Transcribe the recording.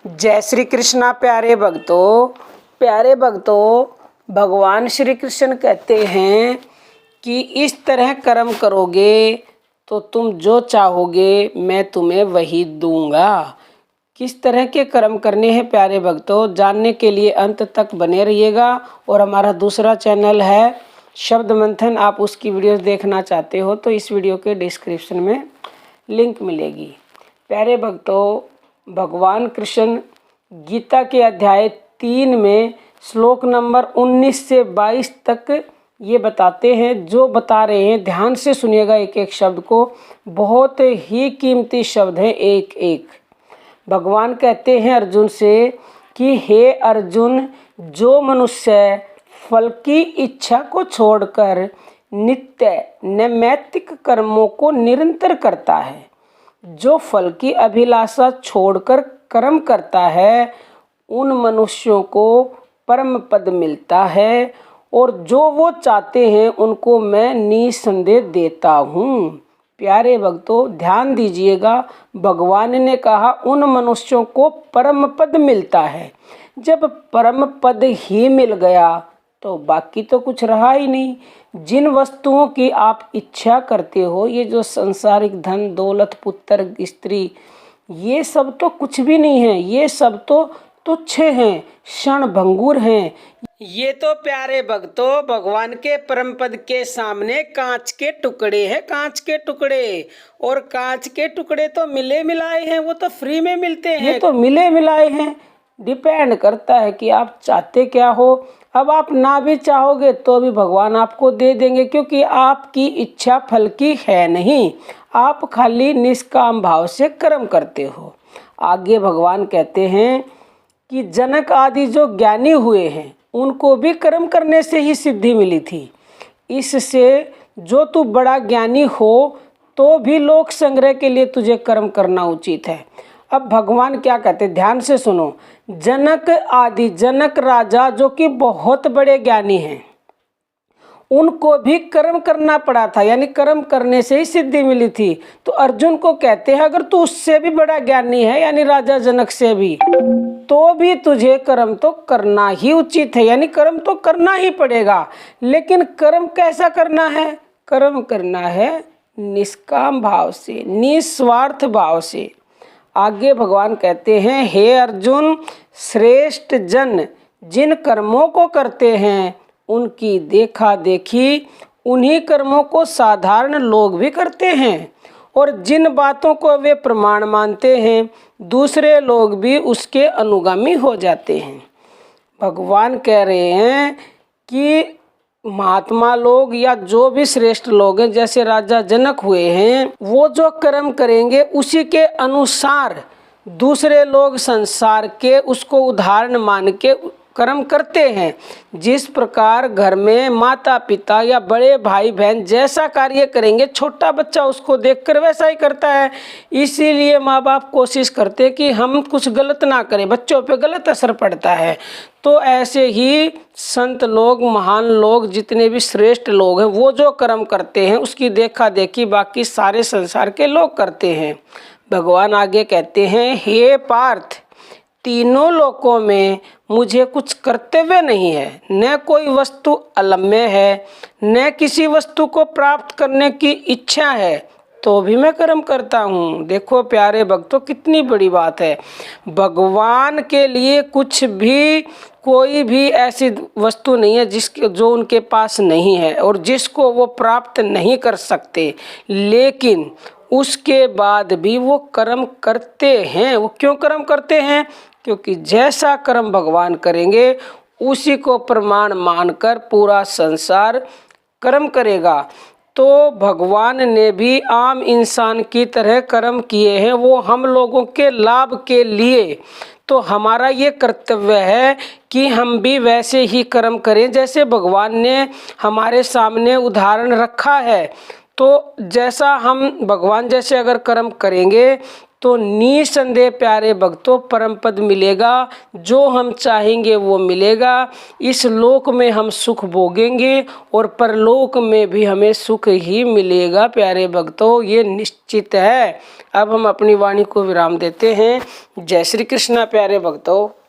जय श्री कृष्णा। प्यारे भक्तों, भगवान श्री कृष्ण कहते हैं कि इस तरह कर्म करोगे तो तुम जो चाहोगे मैं तुम्हें वही दूंगा। किस तरह के कर्म करने हैं प्यारे भक्तों, जानने के लिए अंत तक बने रहिएगा। और हमारा दूसरा चैनल है शब्द मंथन, आप उसकी वीडियोस देखना चाहते हो तो इस वीडियो के डिस्क्रिप्शन में लिंक मिलेगी। प्यारे भक्तों, भगवान कृष्ण गीता के अध्याय 3 में श्लोक नंबर 19 से 22 तक ये बताते हैं। जो बता रहे हैं ध्यान से सुनिएगा एक एक शब्द को, बहुत ही कीमती शब्द हैं एक एक। भगवान कहते हैं अर्जुन से कि हे अर्जुन, जो मनुष्य फल की इच्छा को छोड़कर नित्य नैमित्तिक कर्मों को निरंतर करता है, जो फल की अभिलाषा छोड़कर कर्म करता है, उन मनुष्यों को परम पद मिलता है और जो वो चाहते हैं उनको मैं निसंदेह देता हूँ। प्यारे भक्तों, ध्यान दीजिएगा, भगवान ने कहा उन मनुष्यों को परम पद मिलता है। जब परम पद ही मिल गया तो बाकी तो कुछ रहा ही नहीं। जिन वस्तुओं की आप इच्छा करते हो, ये जो संसारिक धन दौलत पुत्र स्त्री, ये सब तो कुछ भी नहीं है, ये सब तो तुच्छ हैं, क्षण भंगुर हैं। ये तो प्यारे भक्तों भगवान के परम पद के सामने कांच के टुकड़े हैं, कांच के टुकड़े। और कांच के टुकड़े तो मिले मिलाए हैं, वो तो फ्री में मिलते हैं, ये तो मिले मिलाए हैं। डिपेंड करता है कि आप चाहते क्या हो। अब आप ना भी चाहोगे तो भी भगवान आपको दे देंगे, क्योंकि आपकी इच्छा फल की है नहीं, आप खाली निष्काम भाव से कर्म करते हो। आगे भगवान कहते हैं कि जनक आदि जो ज्ञानी हुए हैं उनको भी कर्म करने से ही सिद्धि मिली थी। इससे जो तू बड़ा ज्ञानी हो तो भी लोक संग्रह के लिए तुझे कर्म करना उचित है। अब भगवान क्या कहते हैं, ध्यान से सुनो। जनक आदि, जनक राजा जो कि बहुत बड़े ज्ञानी हैं, उनको भी कर्म करना पड़ा था, यानी कर्म करने से ही सिद्धि मिली थी। तो अर्जुन को कहते हैं अगर तू उससे भी बड़ा ज्ञानी है, यानी राजा जनक से भी, तो भी तुझे कर्म तो करना ही उचित है, यानी कर्म तो करना ही पड़ेगा। लेकिन कर्म कैसा करना है? कर्म करना है निष्काम भाव से, निस्वार्थ भाव से। आगे भगवान कहते हैं हे अर्जुन, श्रेष्ठ जन जिन कर्मों को करते हैं उनकी देखा देखी उन्हीं कर्मों को साधारण लोग भी करते हैं, और जिन बातों को वे प्रमाण मानते हैं दूसरे लोग भी उसके अनुगामी हो जाते हैं। भगवान कह रहे हैं कि महात्मा लोग या जो भी श्रेष्ठ लोग हैं, जैसे राजा जनक हुए हैं, वो जो कर्म करेंगे उसी के अनुसार दूसरे लोग संसार के उसको उदाहरण मान के कर्म करते हैं। जिस प्रकार घर में माता पिता या बड़े भाई बहन जैसा कार्य करेंगे, छोटा बच्चा उसको देखकर वैसा ही करता है। इसीलिए माँ बाप कोशिश करते हैं कि हम कुछ गलत ना करें, बच्चों पे गलत असर पड़ता है। तो ऐसे ही संत लोग, महान लोग, जितने भी श्रेष्ठ लोग हैं, वो जो कर्म करते हैं उसकी देखा देखी बाकी सारे संसार के लोग करते हैं। भगवान आगे कहते हैं हे पार्थ, तीनों लोकों में मुझे कुछ कर्तव्य नहीं है, न कोई वस्तु अलम्य है, न किसी वस्तु को प्राप्त करने की इच्छा है, तो भी मैं कर्म करता हूँ। देखो प्यारे भक्तों, कितनी बड़ी बात है। भगवान के लिए कुछ भी, कोई भी ऐसी वस्तु नहीं है जिसके जो उनके पास नहीं है और जिसको वो प्राप्त नहीं कर सकते, लेकिन उसके बाद भी वो कर्म करते हैं। वो क्यों कर्म करते हैं? क्योंकि जैसा कर्म भगवान करेंगे उसी को प्रमाण मानकर पूरा संसार कर्म करेगा। तो भगवान ने भी आम इंसान की तरह कर्म किए हैं, वो हम लोगों के लाभ के लिए। तो हमारा ये कर्तव्य है कि हम भी वैसे ही कर्म करें जैसे भगवान ने हमारे सामने उदाहरण रखा है। तो जैसा हम भगवान जैसे अगर कर्म करेंगे तो निसंदेह प्यारे भक्तों परम पद मिलेगा। जो हम चाहेंगे वो मिलेगा। इस लोक में हम सुख भोगेंगे और परलोक में भी हमें सुख ही मिलेगा प्यारे भक्तों, ये निश्चित है। अब हम अपनी वाणी को विराम देते हैं। जय श्री कृष्णा प्यारे भक्तों।